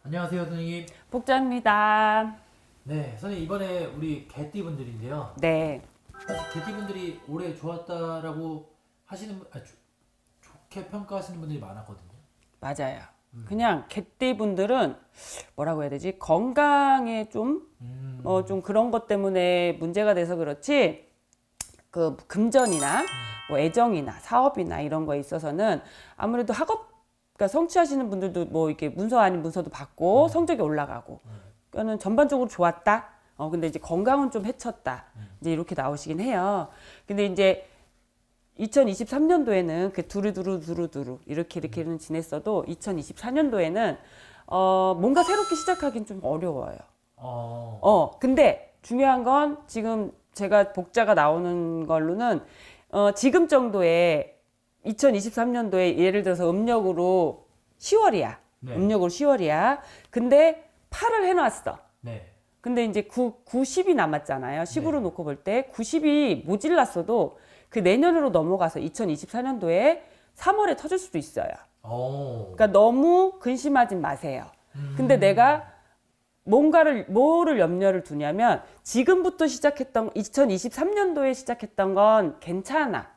안녕하세요, 선생님. 복자입니다. 네, 선생님 이번에 우리 개띠분들인데요. 네, 사실 개띠분들이 올해 좋았다라고 하시는 좋게 평가하시는 분들이 많았거든요. 맞아요. 그냥 개띠분들은 뭐라고 해야 되지? 건강에 좀 그런 것 때문에 문제가 돼서 그렇지, 그 금전이나 뭐 애정이나 사업이나 이런 거에 있어서는 아무래도 그러니까 성취하시는 분들도 뭐 이렇게 문서 아닌 문서도 받고 성적이 올라가고, 그러니까는 전반적으로 좋았다. 근데 이제 건강은 좀 해쳤다. 이제 이렇게 나오시긴 해요. 근데 이제 2023년도에는 그 두루두루 이렇게는 지냈어도 2024년도에는 뭔가 새롭게 시작하긴 좀 어려워요. 근데 중요한 건 지금 제가 복자가 나오는 걸로는 지금 정도의 2023년도에 예를 들어서 음력으로 10월이야. 네. 음력으로 10월이야. 근데 8을 해놨어. 네. 근데 이제 10이 남았잖아요. 10으로 네. 놓고 볼 때 90이 모질랐어도 그 내년으로 넘어가서 2024년도에 3월에 터질 수도 있어요. 그러니까 너무 근심하지 마세요. 근데 내가 뭐를 염려를 두냐면 지금부터 시작했던 2023년도에 시작했던 건 괜찮아.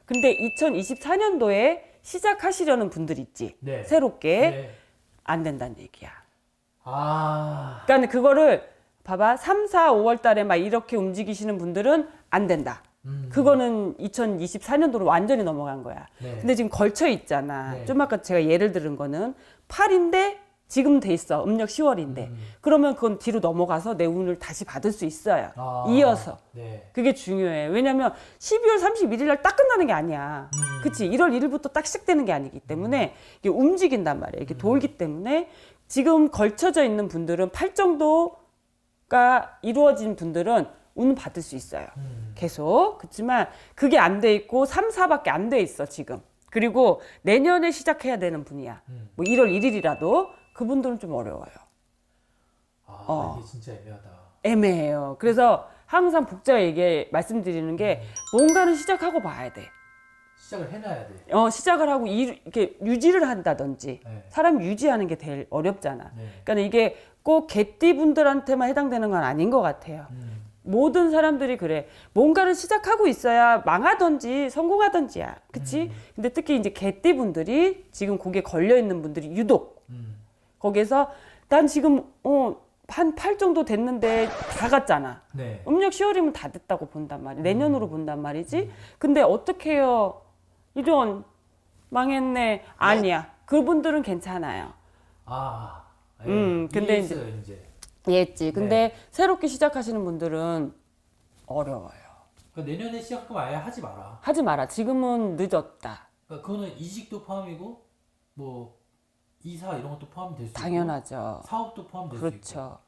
근데 2024년도에 시작하시려는 분들 있지. 네. 새롭게 네. 안 된다는 얘기야. 아, 그러니까 그거를 봐봐. 3, 4, 5월 달에 막 이렇게 움직이시는 분들은 안 된다. 그거는 2024년도로 완전히 넘어간 거야. 네. 근데 지금 걸쳐 있잖아. 네. 좀 아까 제가 예를 들은 거는 8인데 지금 돼 있어. 음력 10월인데. 그러면 그건 뒤로 넘어가서 내 운을 다시 받을 수 있어요. 이어서. 네. 그게 중요해. 왜냐면 12월 31일 날 딱 끝나는 게 아니야. 그치? 1월 1일부터 딱 시작되는 게 아니기 때문에 이게 움직인단 말이야. 이게 돌기 때문에 지금 걸쳐져 있는 분들은 8 정도가 이루어진 분들은 운 받을 수 있어요. 계속. 그렇지만 그게 안 돼 있고 3, 4밖에 안 돼 있어, 지금. 그리고 내년에 시작해야 되는 분이야. 뭐 1월 1일이라도 그분들은 좀 어려워요. 이게 진짜 애매하다. 애매해요. 그래서 항상 복자가 말씀드리는 게 뭔가는 시작하고 봐야 돼. 시작을 해놔야 돼. 시작을 하고 이렇게 유지를 한다든지. 네. 사람 유지하는 게 제일 어렵잖아. 네. 그러니까 이게 꼭 개띠 분들한테만 해당되는 건 아닌 것 같아요. 모든 사람들이 그래. 뭔가를 시작하고 있어야 망하든지 성공하든지야. 그치? 근데 특히 이제 개띠 분들이 지금 거기에 걸려 있는 분들이 유독 거기에서 난 지금 한 8 정도 됐는데 다 갔잖아. 네. 음력 10월이면 다 됐다고 본단 말이야. 내년으로 본단 말이지. 근데 어떻게 해요? 이런 망했네. 아니야. 그분들은 괜찮아요. 근데 이해했어요, 이제. 이해했지. 근데 새롭게 시작하시는 분들은 어려워요. 그러니까 내년에 시작하면 아예 하지 마라. 하지 마라. 지금은 늦었다. 그러니까 그거는 이직도 포함이고 뭐 이사 이런 것도 포함이 될 수 있고 당연하죠. 사업도 포함될 수 있고. 그렇죠.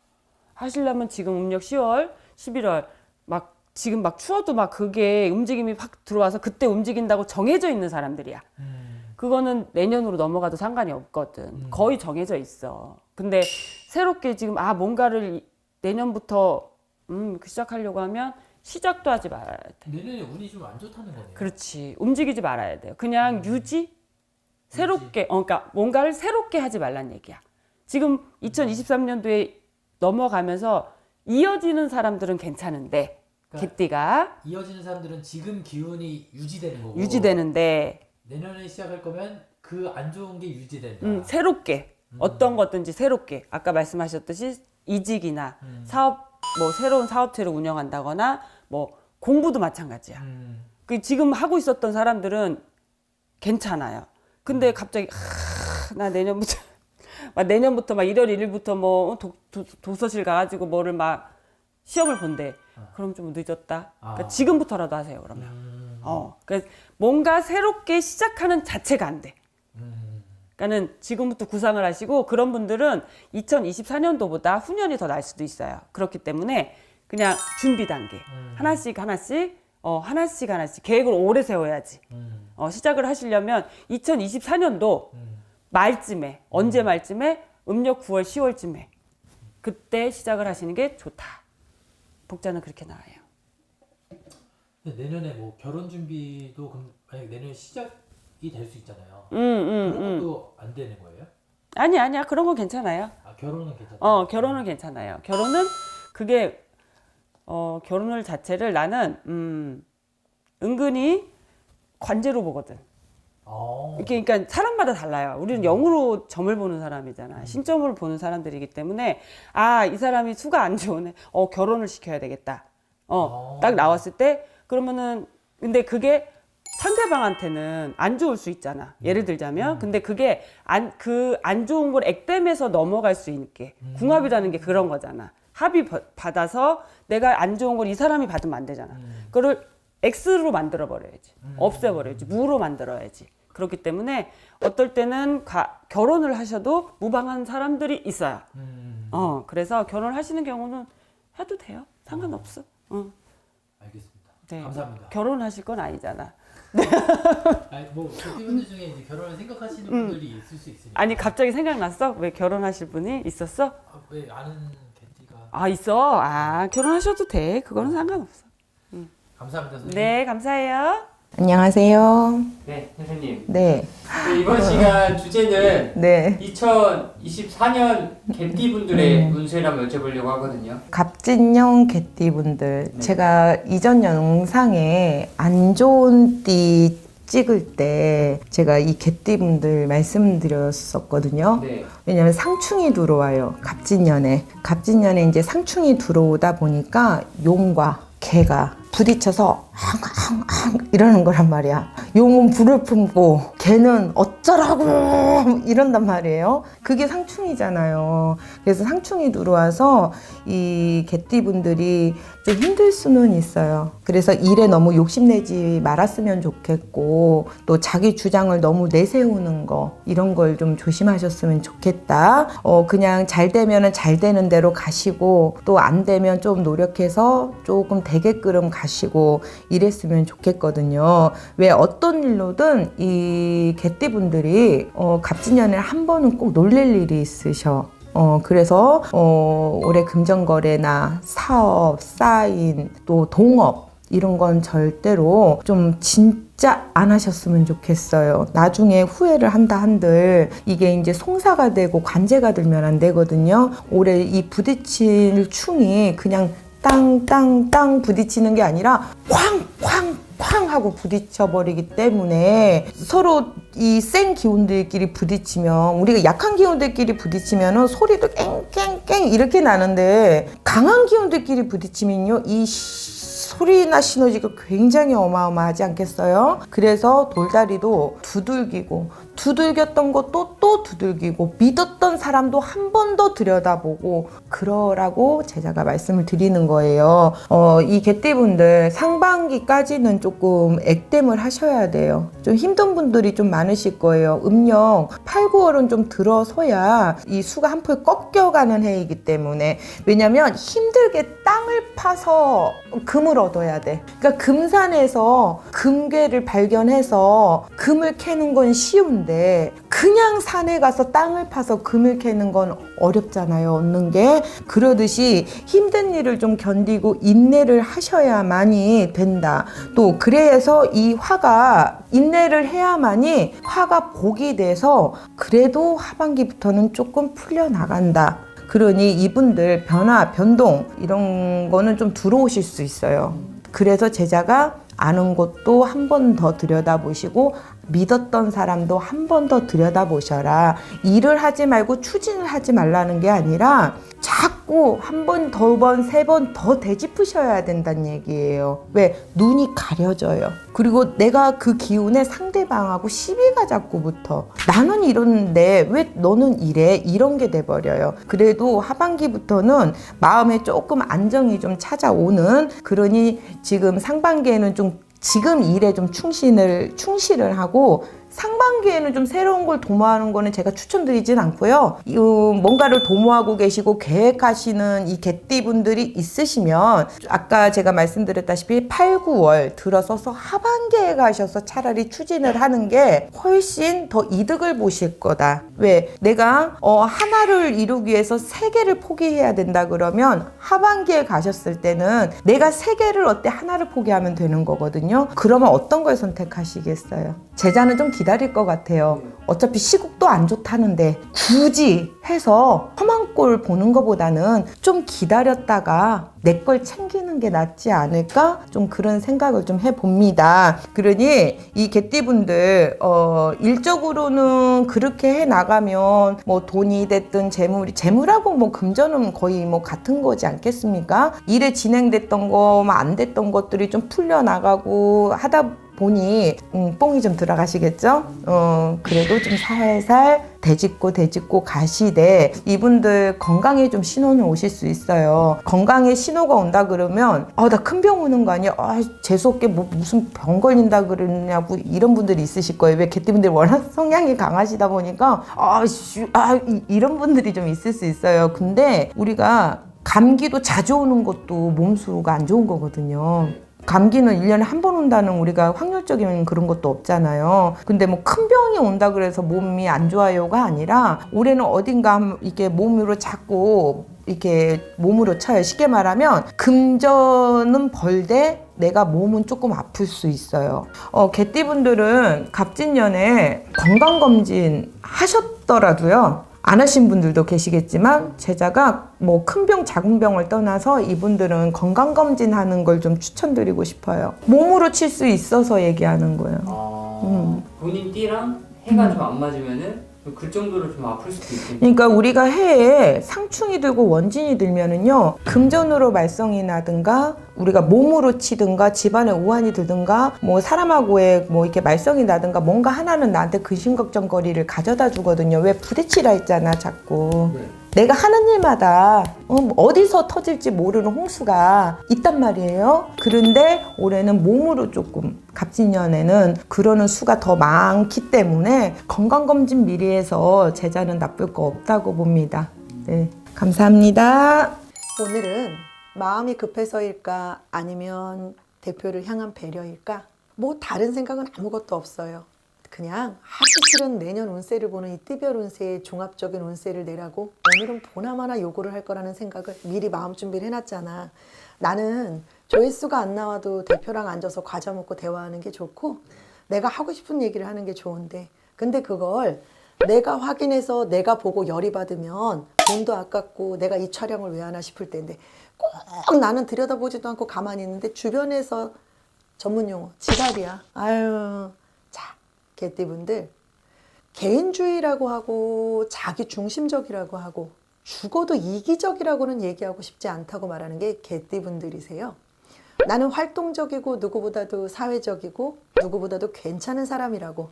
하시려면 지금 음력 10월, 11월 막 지금 막 추워도 막 그게 움직임이 확 들어와서 그때 움직인다고 정해져 있는 사람들이야. 그거는 내년으로 넘어가도 상관이 없거든. 거의 정해져 있어. 근데 새롭게 지금 뭔가를 내년부터 시작하려고 하면 시작도 하지 말아야 돼. 내년에 운이 좀 안 좋다는 거네요. 그렇지. 움직이지 말아야 돼요. 그냥 새롭게, 그러니까 뭔가를 새롭게 하지 말란 얘기야. 지금 2023년도에 넘어가면서 이어지는 사람들은 괜찮은데, 그러니까 개띠가 이어지는 사람들은 지금 기운이 유지되는 거고 유지되는데, 내년에 시작할 거면 그 안 좋은 게 유지된다. 새롭게, 어떤 것든지 새롭게, 아까 말씀하셨듯이 이직이나 사업, 뭐 새로운 사업체를 운영한다거나, 뭐 공부도 마찬가지야. 그 지금 하고 있었던 사람들은 괜찮아요. 근데 갑자기 나 내년부터 막 1월 1일부터 뭐 도서실 가가지고 뭐를 막 시험을 본대. 그럼 좀 늦었다. 그러니까 지금부터라도 하세요. 그러면. 그러니까 뭔가 새롭게 시작하는 자체가 안 돼. 그러니까는 지금부터 구상을 하시고 그런 분들은 2024년도보다 후년이 더 날 수도 있어요. 그렇기 때문에 그냥 준비 단계 하나씩 계획을 오래 세워야지. 시작을 하시려면 2024년도 말쯤에 언제 말쯤에 음력 9월 10월쯤에 그때 시작을 하시는 게 좋다. 복자는 그렇게 나와요. 근데 내년에 뭐 결혼 준비도 그럼 만약 내년에 시작이 될 수 있잖아요. 그런 것도 안 되는 거예요? 아니야 그런 거 괜찮아요. 결혼은 괜찮다. 결혼은 괜찮아요. 결혼은 그게 결혼을 자체를 나는 은근히 관제로 보거든. 그러니까 사람마다 달라요. 우리는 영으로 점을 보는 사람이잖아. 신점으로 보는 사람들이기 때문에 이 사람이 수가 안 좋으네. 결혼을 시켜야 되겠다. 딱 나왔을 때 그러면은 근데 그게 상대방한테는 안 좋을 수 있잖아. 예를 들자면 근데 그게 안 좋은 걸 액땜해서 넘어갈 수 있게 궁합이라는 게 그런 거잖아. 합의 받아서 내가 안 좋은 걸 이 사람이 받으면 안 되잖아. 그거를 X로 만들어 버려야지. 없애버려야지. 무로 만들어야지. 그렇기 때문에 어떨 때는 결혼을 하셔도 무방한 사람들이 있어요. 그래서 결혼을 하시는 경우는 해도 돼요. 상관없어. 알겠습니다. 네. 감사합니다. 결혼하실 건 아니잖아. 아니 뭐 개띠분들 중에 이제 결혼을 생각하시는 분들이 있을 수 있으니까. 아니 갑자기 생각났어? 왜 결혼하실 분이 있었어? 왜 아는 개띠가? 있어. 결혼하셔도 돼. 그거는 상관없어. 감사합니다, 선생님. 네, 감사해요. 안녕하세요. 네, 선생님. 네. 이번 시간 주제는 네. 2024년 개띠분들의 운세를 한번 여쭤보려고 하거든요. 갑진년 개띠분들, 제가 이전 영상에 안 좋은 띠 찍을 때 제가 이 개띠분들 말씀드렸었거든요. 네. 왜냐면 상충이 들어와요. 갑진년에. 갑진년에 이제 상충이 들어오다 보니까 용과 개가 부딪혀서 앙앙앙 이러는 거란 말이야. 용은 불을 품고 개는 어쩌라고 이런단 말이에요. 그게 상충이잖아요. 그래서 상충이 들어와서 이 개띠분들이 좀 힘들 수는 있어요. 그래서 일에 너무 욕심내지 말았으면 좋겠고 또 자기 주장을 너무 내세우는 거 이런 걸 좀 조심하셨으면 좋겠다. 그냥 잘 되면은 잘 되는 대로 가시고 또 안 되면 좀 노력해서 조금 되게끔 가시고 이랬으면 좋겠거든요. 왜 어떤 일로든 이 개띠분들이 갑진년에 한 번은 꼭 놀랄 일이 있으셔. 그래서 올해 금전거래나 사업, 사인, 또 동업 이런 건 절대로 좀 진짜 안 하셨으면 좋겠어요. 나중에 후회를 한다 한들 이게 이제 송사가 되고 관제가 들면 안 되거든요. 올해 이 부딪힐 충이 그냥 땅땅땅 부딪히는 게 아니라 쾅쾅쾅 하고 부딪혀버리기 때문에 서로 이 센 기운들끼리 부딪히면 우리가 약한 기운들끼리 부딪히면 소리도 깽깽깽 이렇게 나는데 강한 기운들끼리 부딪히면요 이 소리나 시너지가 굉장히 어마어마하지 않겠어요? 그래서 돌다리도 두들겼던 것도 또 두들기고 믿었던 사람도 한 번 더 들여다보고 그러라고 제자가 말씀을 드리는 거예요. 이 개띠분들 상반기까지는 조금 액땜을 하셔야 돼요. 좀 힘든 분들이 좀 많으실 거예요. 음력 8, 9월은 좀 들어서야 이 수가 한풀 꺾여가는 해이기 때문에 왜냐면 힘들게 땅을 파서 금을 얻어야 돼. 그러니까 금산에서 금괴를 발견해서 금을 캐는 건 쉬운데 그냥 산에 가서 땅을 파서 금을 캐는 건 어렵잖아요. 얻는 게. 그러듯이 힘든 일을 좀 견디고 인내를 하셔야만이 된다. 또 그래서 이 화가 인내를 해야만이 화가 복이 돼서 그래도 하반기부터는 조금 풀려나간다. 그러니 이분들 변화, 변동 이런 거는 좀 들어오실 수 있어요. 그래서 제자가 아는 것도 한 번 더 들여다보시고 믿었던 사람도 한 번 더 들여다보셔라. 일을 하지 말고 추진을 하지 말라는 게 아니라 자꾸 한 번, 두 번, 세 번 더 되짚으셔야 된다는 얘기예요. 왜? 눈이 가려져요. 그리고 내가 그 기운에 상대방하고 시비가 자꾸 붙어. 나는 이러는데 왜 너는 이래? 이런 게 돼버려요. 그래도 하반기부터는 마음에 조금 안정이 좀 찾아오는 그러니 지금 상반기에는 좀 지금 일에 좀 충실을 하고 상반기에는 좀 새로운 걸 도모하는 거는 제가 추천드리진 않고요. 뭔가를 도모하고 계시고 계획하시는 이 개띠분들이 있으시면 아까 제가 말씀드렸다시피 8, 9월 들어서서 하반기에 가셔서 차라리 추진을 하는 게 훨씬 더 이득을 보실 거다. 왜? 내가 하나를 이루기 위해서 3개를 포기해야 된다 그러면 하반기에 가셨을 때는 내가 3개를 어때 하나를 포기하면 되는 거거든요. 그러면 어떤 걸 선택하시겠어요? 제자는 좀 기다릴 것 같아요. 어차피 시국도 안 좋다는데 굳이 해서 험한 꼴 보는 것보다는 좀 기다렸다가 내 걸 챙기는 게 낫지 않을까? 좀 그런 생각을 좀 해봅니다. 그러니 이 개띠분들 일적으로는 그렇게 해 나가면 뭐 돈이 됐든 재물하고 뭐 금전은 거의 뭐 같은 거지 않겠습니까? 일에 진행됐던 거, 안 됐던 것들이 좀 풀려 나가고 하다 보니 뽕이 좀 들어가시겠죠? 그래도 좀 살살 되짚고 가시되 이분들 건강에 좀 신호는 오실 수 있어요. 건강에 신호가 온다 그러면 나 큰 병 오는 거 아니야? 재수없게 뭐 무슨 병 걸린다 그러냐고 이런 분들이 있으실 거예요. 왜 개띠분들 워낙 성향이 강하시다 보니까 이런 분들이 좀 있을 수 있어요. 근데 우리가 감기도 자주 오는 것도 몸수가 안 좋은 거거든요. 감기는 1년에 한 번 온다는 우리가 확률적인 그런 것도 없잖아요. 근데 뭐 큰 병이 온다 그래서 몸이 안 좋아요가 아니라 올해는 어딘가 이렇게 몸으로 자꾸 이렇게 몸으로 쳐요. 쉽게 말하면 금전은 벌되 내가 몸은 조금 아플 수 있어요. 개띠분들은 갑진년에 건강검진 하셨더라도요. 안 하신 분들도 계시겠지만 제자가 뭐 큰 병, 작은 병을 떠나서 이분들은 건강검진하는 걸 좀 추천드리고 싶어요. 몸으로 칠 수 있어서 얘기하는 거예요. 본인 띠랑 해가 좀 안 맞으면은 그 정도로 좀 아플 수도 있겠네요. 그러니까 우리가 해에 상충이 들고 원진이 들면은요, 금전으로 말썽이 나든가 우리가 몸으로 치든가 집안에 우환이 들든가 뭐 사람하고의 뭐 이렇게 말썽이 나든가 뭔가 하나는 나한테 근심걱정거리를 가져다 주거든요. 왜 부딪히라 했잖아 자꾸. 네. 내가 하는 일마다 어디서 터질지 모르는 홍수가 있단 말이에요. 그런데 올해는 몸으로 조금 갑진년에는 그러는 수가 더 많기 때문에 건강검진 미리 해서 제자는 나쁠 거 없다고 봅니다. 네, 감사합니다. 오늘은 마음이 급해서일까 아니면 대표를 향한 배려일까? 뭐 다른 생각은 아무것도 없어요. 그냥 하기 싫은 내년 운세를 보는 이 띠별 운세의 종합적인 운세를 내라고 오늘은 보나마나 요구를 할 거라는 생각을 미리 마음 준비를 해놨잖아. 나는 조회수가 안 나와도 대표랑 앉아서 과자 먹고 대화하는 게 좋고 내가 하고 싶은 얘기를 하는 게 좋은데 근데 그걸 내가 확인해서 내가 보고 열이 받으면 돈도 아깝고 내가 이 촬영을 왜 하나 싶을 텐데 꼭 나는 들여다보지도 않고 가만히 있는데 주변에서 전문용어 지랄이야. 아유. 개띠분들 개인주의라고 하고 자기중심적이라고 하고 죽어도 이기적이라고는 얘기하고 싶지 않다고 말하는 게 개띠분들이세요. 나는 활동적이고 누구보다도 사회적이고 누구보다도 괜찮은 사람이라고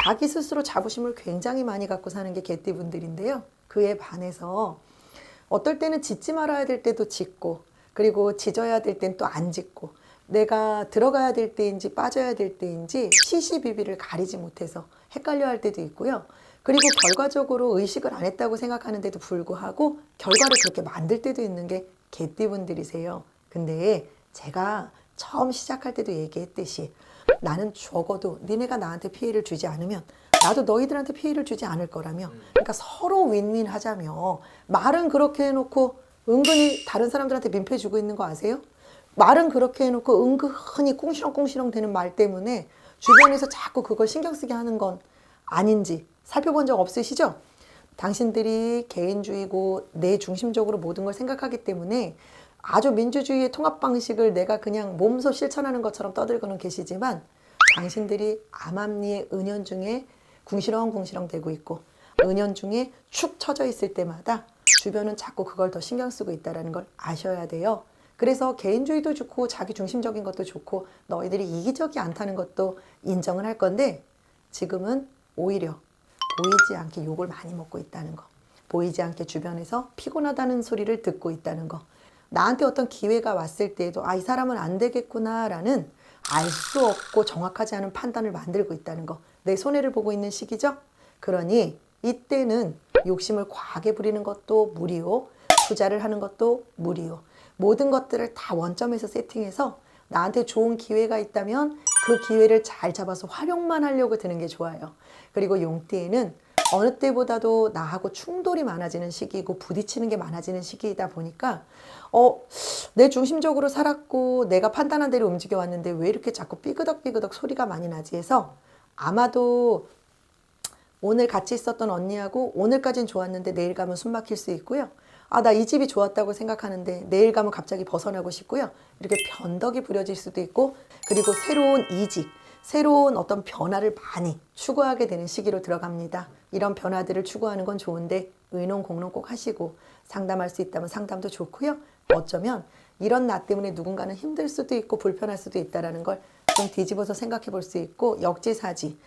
자기 스스로 자부심을 굉장히 많이 갖고 사는 게 개띠분들인데요. 그에 반해서 어떨 때는 짖지 말아야 될 때도 짖고 그리고 짖어야 될 땐 또 안 짖고 내가 들어가야 될 때인지 빠져야 될 때인지 시시비비를 가리지 못해서 헷갈려 할 때도 있고요. 그리고 결과적으로 의식을 안 했다고 생각하는데도 불구하고 결과를 그렇게 만들 때도 있는 게 개띠분들이세요. 근데 제가 처음 시작할 때도 얘기했듯이 나는 적어도 니네가 나한테 피해를 주지 않으면 나도 너희들한테 피해를 주지 않을 거라며 그러니까 서로 윈윈 하자며 말은 그렇게 해놓고 은근히 다른 사람들한테 민폐 주고 있는 거 아세요? 말은 그렇게 해놓고 은근히 꿍시렁꿍시렁 되는 말 때문에 주변에서 자꾸 그걸 신경 쓰게 하는 건 아닌지 살펴본 적 없으시죠? 당신들이 개인주의고 내 중심적으로 모든 걸 생각하기 때문에 아주 민주주의의 통합 방식을 내가 그냥 몸소 실천하는 것처럼 떠들고는 계시지만 당신들이 암암리의 은연중에 궁시렁궁시렁 되고 있고 은연중에 축 처져 있을 때마다 주변은 자꾸 그걸 더 신경 쓰고 있다는 걸 아셔야 돼요. 그래서 개인주의도 좋고 자기중심적인 것도 좋고 너희들이 이기적이 않다는 것도 인정을 할 건데 지금은 오히려 보이지 않게 욕을 많이 먹고 있다는 거, 보이지 않게 주변에서 피곤하다는 소리를 듣고 있다는 거, 나한테 어떤 기회가 왔을 때에도 이 사람은 안 되겠구나 라는 알 수 없고 정확하지 않은 판단을 만들고 있다는 거, 내 손해를 보고 있는 시기죠. 그러니 이때는 욕심을 과하게 부리는 것도 무리요, 투자를 하는 것도 무리요. 모든 것들을 다 원점에서 세팅해서 나한테 좋은 기회가 있다면 그 기회를 잘 잡아서 활용만 하려고 드는 게 좋아요. 그리고 용띠에는 어느 때보다도 나하고 충돌이 많아지는 시기이고 부딪히는 게 많아지는 시기이다 보니까 내 중심적으로 살았고 내가 판단한 대로 움직여 왔는데 왜 이렇게 자꾸 삐그덕삐그덕 소리가 많이 나지 해서 아마도 오늘 같이 있었던 언니하고 오늘까진 좋았는데 내일 가면 숨 막힐 수 있고요. 아, 나 이 집이 좋았다고 생각하는데 내일 가면 갑자기 벗어나고 싶고요. 이렇게 변덕이 부려질 수도 있고, 그리고 새로운 이직, 새로운 어떤 변화를 많이 추구하게 되는 시기로 들어갑니다. 이런 변화들을 추구하는 건 좋은데 의논 공론 꼭 하시고, 상담할 수 있다면 상담도 좋고요. 어쩌면 이런 나 때문에 누군가는 힘들 수도 있고 불편할 수도 있다는 걸 좀 뒤집어서 생각해 볼 수 있고, 역지사지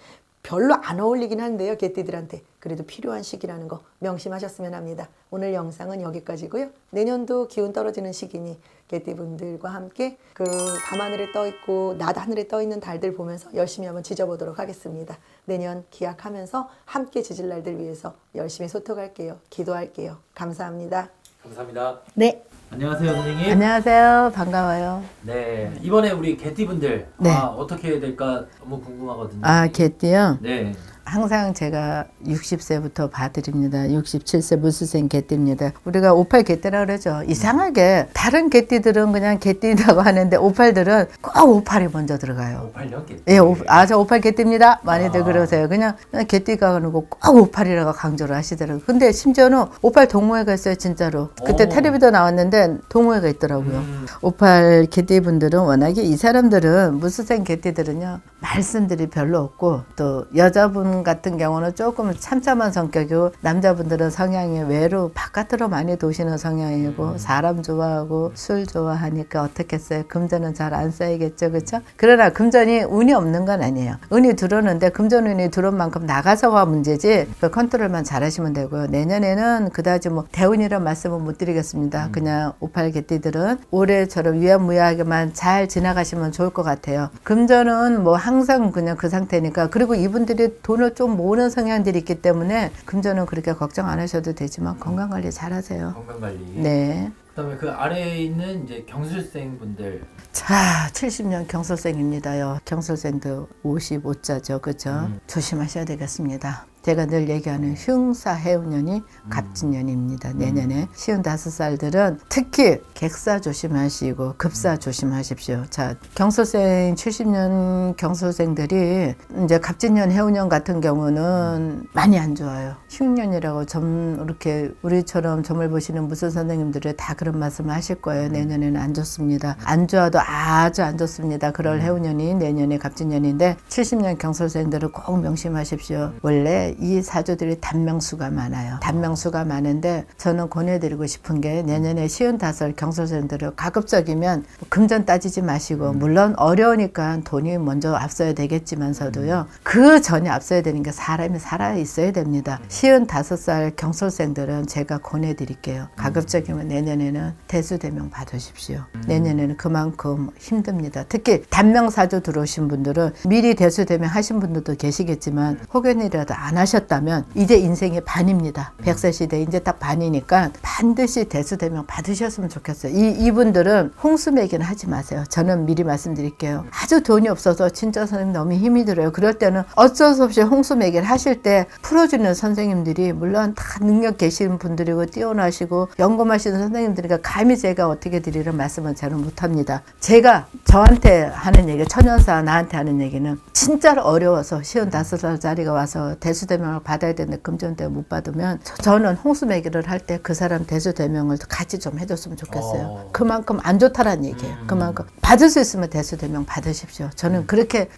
별로 안 어울리긴 한데요, 개띠들한테 그래도 필요한 시기라는 거 명심하셨으면 합니다. 오늘 영상은 여기까지고요. 내년도 기운 떨어지는 시기니 개띠분들과 함께 그 밤하늘에 떠있고 낮 하늘에 떠있는 달들 보면서 열심히 한번 지져보도록 하겠습니다. 내년 기약하면서 함께 지질 날들 위해서 열심히 소통할게요. 기도할게요. 감사합니다. 감사합니다. 네. 안녕하세요, 선생님. 안녕하세요. 반가워요. 네, 이번에 우리 개띠분들 네. 어떻게 해야 될까 너무 궁금하거든요. 아, 개띠요? 네. 항상 제가 60세부터 봐드립니다. 67세 무수생 개띠입니다. 우리가 58 개띠라 그러죠. 이상하게 다른 개띠들은 그냥 개띠라고 하는데 58들은 꼭 58이 먼저 들어가요. 58년 개띠. 예, 저 58 개띠입니다. 많이들 아. 그러세요. 그냥 개띠가 아니고 꼭 58이라고 강조를 하시더라고요. 근데 심지어는 58 동호회가 있어요, 진짜로. 그때 오. 텔레비도 나왔는데 동호회가 있더라고요. 58 개띠분들은 워낙에 이 사람들은 무수생 개띠들은요, 말씀들이 별로 없고, 또 여자분 같은 경우는 조금 참참한 성격이고, 남자분들은 성향이 외로 바깥으로 많이 도시는 성향이고, 사람 좋아하고 술 좋아하니까 어떻겠어요. 금전은 잘 안 쌓이겠죠, 그렇죠? 그러나 금전이 운이 없는 건 아니에요. 운이 들어오는데 금전 운이 들어온 만큼 나가서가 문제지, 그 컨트롤만 잘 하시면 되고요. 내년에는 그다지 뭐 대운이란 말씀은 못 드리겠습니다. 그냥 58 개띠들은 올해처럼 유야무야하게만 잘 지나가시면 좋을 것 같아요. 금전은 뭐 항상 그냥 그 상태니까. 그리고 이분들이 돈을 좀 모으는 성향들이 있기 때문에 금전은 그렇게 걱정 안 하셔도 되지만 건강관리 잘 하세요. 건강관리. 네. 그다음에 그 아래에 있는 이제 경술생 분들. 자, 70년 경술생입니다요. 경술생도 55자죠. 그죠? 조심하셔야 되겠습니다. 제가 늘 얘기하는 흉사해운년이 갑진년입니다. 내년에 55살들은 특히 객사 조심하시고 급사 조심하십시오. 자, 경술생 70년 경술생들이 이제 갑진년 해운년 같은 경우는 많이 안 좋아요. 흉년이라고 이렇게 우리처럼 점을 보시는 무술 선생님들이 다 그런 말씀을 하실 거예요. 내년에는 안 좋습니다. 안 좋아도 아주 안 좋습니다. 그럴 해운년이 내년에 갑진년인데 70년 경술생들은 꼭 명심하십시오. 원래 이 사주들이 단명수가 많아요. 단명수가 많은데 저는 권해드리고 싶은 게 내년에 55 경술생들을 가급적이면 금전 따지지 마시고, 물론 어려우니까 돈이 먼저 앞서야 되겠지만서도요, 그 전에 앞서야 되는 게 사람이 살아 있어야 됩니다. 55살 경술생들은 제가 권해드릴게요. 가급적이면 내년에는 대수대명 받으십시오. 내년에는 그만큼 힘듭니다. 특히 단명사주 들어오신 분들은 미리 대수대명 하신 분들도 계시겠지만 혹연이라도 안 하셨다면 이제 인생의 반입니다. 100세 시대 이제 딱 반이니까 반드시 대수대명 받으셨으면 좋겠어요. 이분들은 홍수매기는 하지 마세요. 저는 미리 말씀드릴게요. 아주 돈이 없어서 진짜 선생님 너무 힘이 들어요. 그럴 때는 어쩔 수 없이 홍수매기를 하실 때 풀어주는 선생님들이 물론 다 능력 계시는 분들이고 뛰어나시고 연금하시는 선생님들이니까 감히 제가 어떻게 드리는 말씀은 저는 못합니다. 제가 저한테 하는 얘기, 천연사 나한테 하는 얘기는 진짜로 어려워서 55살짜리가 와서 대수대명을 받아야 되는데 금전대 못 받으면 저는 홍수매기를 할 때 그 사람 대수대명을 같이 좀 해줬으면 좋겠어요. 그만큼 안 좋다라는 얘기예요. 그만큼 받을 수 있으면 대수대명 받으십시오. 저는 그렇게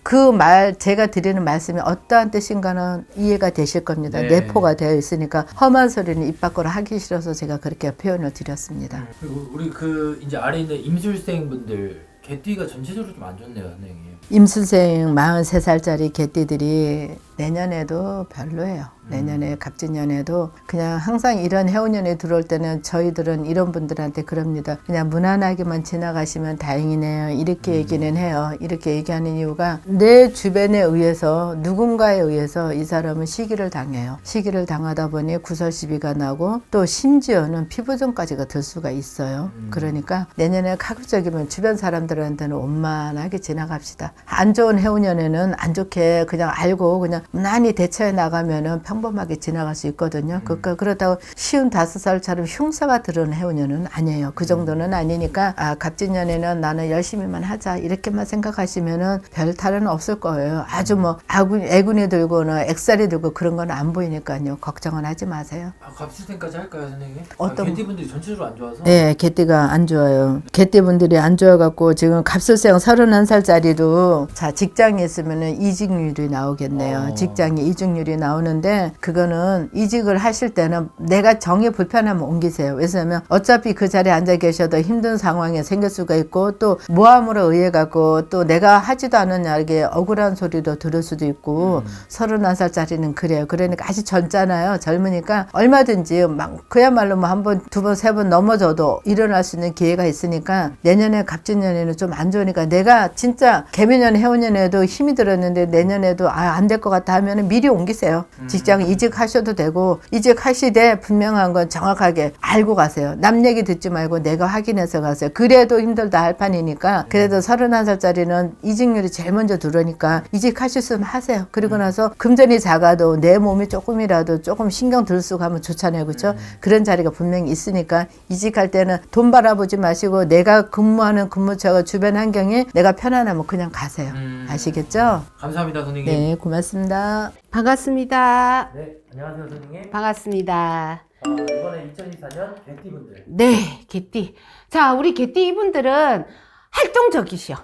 제가 드리는 말씀이 어떠한 뜻인가는 이해가 되실 겁니다. 네. 내포가 되어 있으니까 험한 소리는 입 밖으로 하기 싫어서 제가 그렇게 표현을 드렸습니다. 그리고 우리 그 이제 아래에 있는 임술생 분들 개띠가 전체적으로 좀 안 좋네요, 선생님. 임수생 43살짜리 개띠들이 내년에도 별로예요. 내년에 갑진년에도 그냥 항상 이런 해운년에 들어올 때는 저희들은 이런 분들한테 그럽니다. 그냥 무난하게만 지나가시면 다행이네요. 이렇게 얘기는 해요. 이렇게 얘기하는 이유가 내 주변에 의해서 누군가에 의해서 이 사람은 시기를 당해요. 시기를 당하다 보니 구설시비가 나고 또 심지어는 피부종까지가 들 수가 있어요. 그러니까 내년에 가급적이면 주변 사람들한테는 원만하게 지나갑시다. 있습니다. 안 좋은 해운년에는 안 좋게 그냥 알고 그냥 무난히 대처해 나가면은 평범하게 지나갈 수 있거든요. 그렇다고 쉬운 5살처럼 흉사가 들은 해운년은 아니에요. 그 정도는 아니니까 갑진년에는 나는 열심히만 하자 이렇게만 생각하시면은 별 탈은 없을 거예요. 아주 뭐 애군이 들거나 액살이 들고 그런 건 안 보이니까요. 걱정은 하지 마세요. 갑술생까지 할까요, 선생님? 어떤- 개띠분들이 전체적으로 안 좋아서. 네, 개띠가 안 좋아요. 개띠분들이 안 좋아갖고 지금 갑술생 31살짜리도 자 직장에 있으면은 이직률이 나오겠네요. 직장에 이직률이 나오는데 그거는 이직을 하실 때는 내가 정이 불편하면 옮기세요. 왜냐하면 어차피 그 자리에 앉아 계셔도 힘든 상황이 생길 수가 있고 또 모함으로 의해 갖고 또 내가 하지도 않은 일에 억울한 소리도 들을 수도 있고 31살짜리는 그래요. 그러니까 아직 젊잖아요. 젊으니까 얼마든지 막 그야말로 뭐 한 번, 두 번, 세 번 넘어져도 일어날 수 있는 기회가 있으니까 내년에 갑진년에는 좀 안 좋으니까 내가 진짜 개미년 해운년에도 힘이 들었는데 내년에도 안 될 것 같다 하면은 미리 옮기세요. 직장 이직하셔도 되고 이직하시되 분명한 건 정확하게 알고 가세요. 남 얘기 듣지 말고 내가 확인해서 가세요. 그래도 힘들다 할 판이니까 그래도 31살짜리는 이직률이 제일 먼저 들어오니까 이직하실 수 있으면 하세요. 그리고 나서 금전이 작아도 내 몸이 조금이라도 조금 신경 들 수 가면 좋잖아요. 그렇죠? 그런 자리가 분명히 있으니까 이직할 때는 돈 바라보지 마시고 내가 근무하는 근무처가 주변 환경이 내가 편안하면 그냥 가세요. 아시겠죠? 감사합니다, 선생님. 네, 고맙습니다. 반갑습니다. 네, 안녕하세요, 선생님. 반갑습니다. 이번에 2024년 개띠분들. 네, 개띠. 자, 우리 개띠 이분들은 활동적이시오.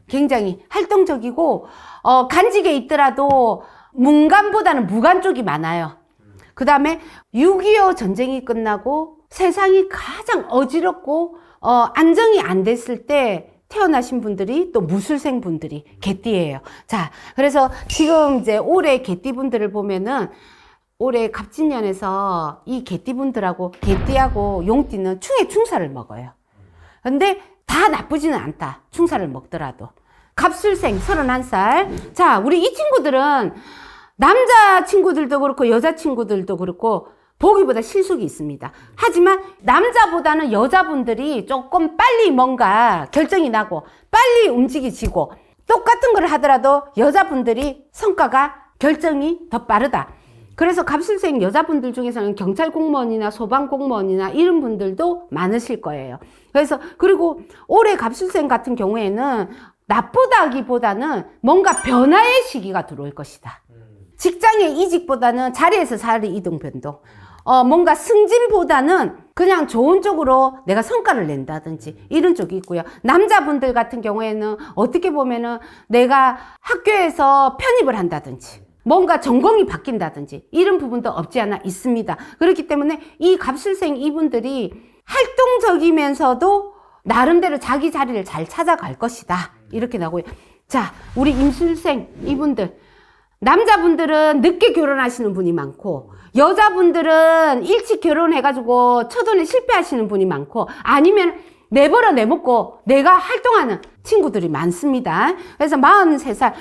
굉장히 활동적이고, 간직에 있더라도 문간보다는 무간 쪽이 많아요. 그 다음에 6.25 전쟁이 끝나고 세상이 가장 어지럽고, 안정이 안 됐을 때 태어나신 분들이 또 무술생 분들이 개띠예요. 자, 그래서 지금 이제 올해 개띠 분들을 보면은 올해 갑진년에서 이 개띠분들하고 개띠하고 용띠는 충의 충사를 먹어요. 근데 다 나쁘지는 않다. 충사를 먹더라도. 갑술생 31살. 자, 우리 이 친구들은 남자 친구들도 그렇고 여자 친구들도 그렇고 보기보다 실속이 있습니다. 하지만 남자보다는 여자분들이 조금 빨리 뭔가 결정이 나고 빨리 움직이지고 똑같은 걸 하더라도 여자분들이 성과가 결정이 더 빠르다. 그래서 갑술생 여자분들 중에서는 경찰 공무원이나 소방 공무원이나 이런 분들도 많으실 거예요. 그래서 그리고 올해 갑술생 같은 경우에는 나쁘다기보다는 뭔가 변화의 시기가 들어올 것이다. 직장의 이직보다는 자리에서 자리 이동 변동. 뭔가 승진보다는 그냥 좋은 쪽으로 내가 성과를 낸다든지 이런 쪽이 있고요. 남자분들 같은 경우에는 어떻게 보면은 내가 학교에서 편입을 한다든지 뭔가 전공이 바뀐다든지 이런 부분도 없지 않아 있습니다. 그렇기 때문에 이 갑술생 이분들이 활동적이면서도 나름대로 자기 자리를 잘 찾아갈 것이다. 이렇게 나오고요. 자, 우리 임술생 이분들. 남자분들은 늦게 결혼하시는 분이 많고 여자분들은 일찍 결혼해가지고 첫혼에 실패하시는 분이 많고 아니면 내버려 내먹고 내가 활동하는 친구들이 많습니다. 그래서 43살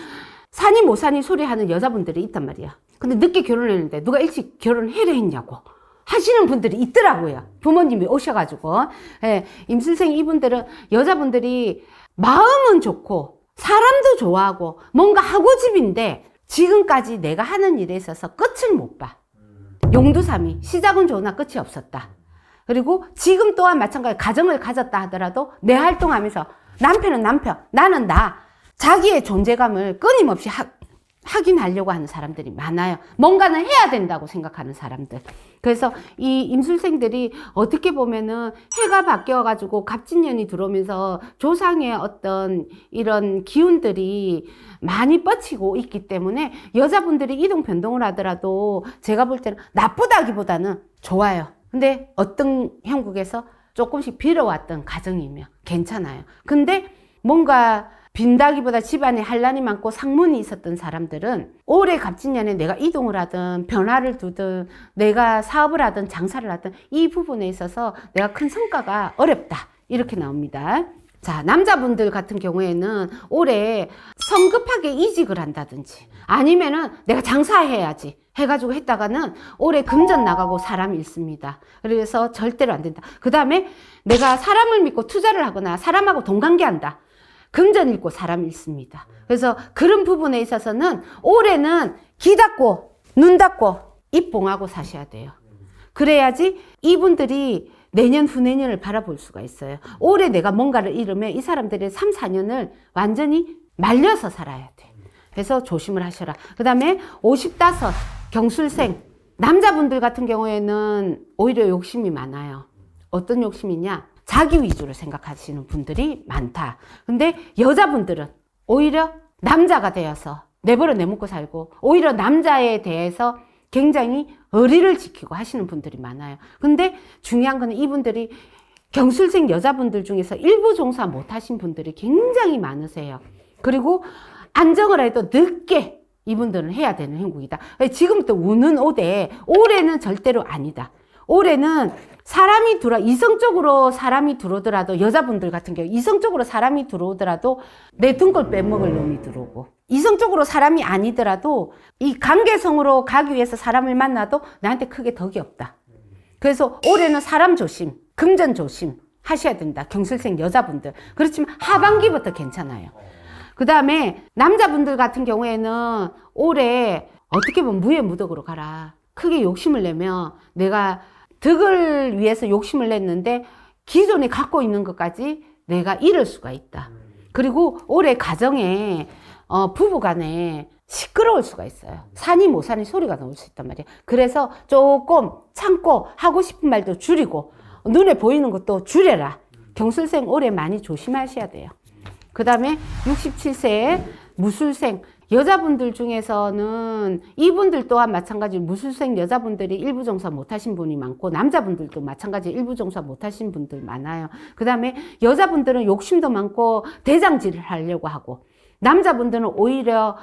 사니 못 사니 소리 하는 여자분들이 있단 말이야. 근데 늦게 결혼했는데 누가 일찍 결혼해라 했냐고 하시는 분들이 있더라고요. 부모님이 오셔가지고. 예, 임술생 이분들은 여자분들이 마음은 좋고 사람도 좋아하고 뭔가 하고집인데 지금까지 내가 하는 일에 있어서 끝을 못 봐. 용두삼이 시작은 좋으나 끝이 없었다. 그리고 지금 또한 마찬가지로 가정을 가졌다 하더라도 내 활동하면서 남편은 남편, 나는 나. 자기의 존재감을 끊임없이 확인하려고 하는 사람들이 많아요. 뭔가는 해야 된다고 생각하는 사람들. 그래서 이 임술생들이 어떻게 보면은 해가 바뀌어가지고 갑진년이 들어오면서 조상의 어떤 이런 기운들이 많이 뻗치고 있기 때문에 여자분들이 이동 변동을 하더라도 제가 볼 때는 나쁘다기보다는 좋아요. 근데 어떤 형국에서 조금씩 빌어왔던 가정이면 괜찮아요. 근데 뭔가 빈다기보다 집안에 한란이 많고 상문이 있었던 사람들은 올해 갑진년에 내가 이동을 하든 변화를 두든 내가 사업을 하든 장사를 하든 이 부분에 있어서 내가 큰 성과가 어렵다. 이렇게 나옵니다. 자, 남자분들 같은 경우에는 올해 성급하게 이직을 한다든지 아니면은 내가 장사해야지 해가지고 했다가는 올해 금전 나가고 사람이 잃습니다. 그래서 절대로 안 된다. 그 다음에 내가 사람을 믿고 투자를 하거나 사람하고 동관계한다. 금전 잃고 사람 잃습니다. 그래서 그런 부분에 있어서는 올해는 귀 닫고 눈 닫고 입 봉하고 사셔야 돼요. 그래야지 이분들이 내년 후내년을 바라볼 수가 있어요. 올해 내가 뭔가를 잃으면 이 사람들이 3, 4년을 완전히 말려서 살아야 돼. 그래서 조심을 하셔라. 그 다음에 55 경술생 남자분들 같은 경우에는 오히려 욕심이 많아요. 어떤 욕심이냐? 자기 위주로 생각하시는 분들이 많다. 근데 여자분들은 오히려 남자가 되어서 내버려 내먹고 살고 오히려 남자에 대해서 굉장히 의리를 지키고 하시는 분들이 많아요. 근데 중요한 거는 이분들이 경술생 여자분들 중에서 일부 종사 못 하신 분들이 굉장히 많으세요. 그리고 안정을 해도 늦게 이분들은 해야 되는 형국이다. 지금부터 우는 오대 올해는 절대로 아니다. 올해는 사람이 이성적으로 사람이 들어오더라도 여자분들 같은 경우 이성적으로 사람이 들어오더라도 내 등골 빼먹을 놈이 들어오고 이성적으로 사람이 아니더라도 이 관계성으로 가기 위해서 사람을 만나도 나한테 크게 덕이 없다. 그래서 올해는 사람 조심, 금전 조심 하셔야 된다. 경술생 여자분들. 그렇지만 하반기부터 괜찮아요. 그 다음에 남자분들 같은 경우에는 올해 어떻게 보면 무의 무덕으로 가라. 크게 욕심을 내면 내가 덕을 위해서 욕심을 냈는데 기존에 갖고 있는 것까지 내가 잃을 수가 있다. 그리고 올해 가정에 부부간에 시끄러울 수가 있어요. 사니 못 사니 소리가 나올 수 있단 말이에요. 그래서 조금 참고 하고 싶은 말도 줄이고 눈에 보이는 것도 줄여라. 경술생 올해 많이 조심하셔야 돼요. 그 다음에 67세 무술생 여자분들 중에서는 이분들 또한 마찬가지로 무술생 여자분들이 일부 종사 못하신 분이 많고 남자분들도 마찬가지로 일부 종사 못하신 분들 많아요. 그 다음에 여자분들은 욕심도 많고 대장질을 하려고 하고 남자분들은 오히려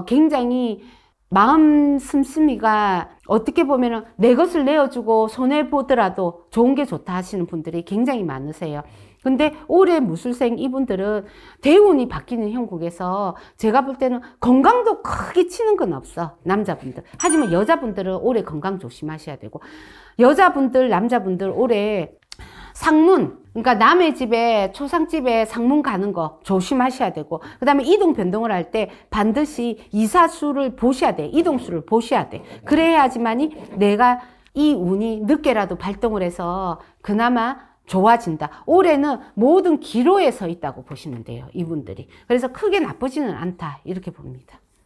굉장히 마음 씀씀이가 어떻게 보면은 내 것을 내어주고 손해보더라도 좋은 게 좋다 하시는 분들이 굉장히 많으세요. 근데 올해 무술생 이분들은 대운이 바뀌는 형국에서 제가 볼 때는 건강도 크게 치는 건 없어. 남자분들. 하지만 여자분들은 올해 건강 조심하셔야 되고 여자분들, 남자분들 올해 상문, 그러니까 남의 집에 초상집에 상문 가는 거 조심하셔야 되고 그 다음에 이동 변동을 할 때 반드시 이사수를 보셔야 돼. 이동수를 보셔야 돼. 그래야지만이 내가 이 운이 늦게라도 발동을 해서 그나마 좋아진다. 올해는 모든 기로에 서 있다고 보시면 돼요. 이분들이. 그래서 크게 나쁘지는 않다. 이렇게 봅니다.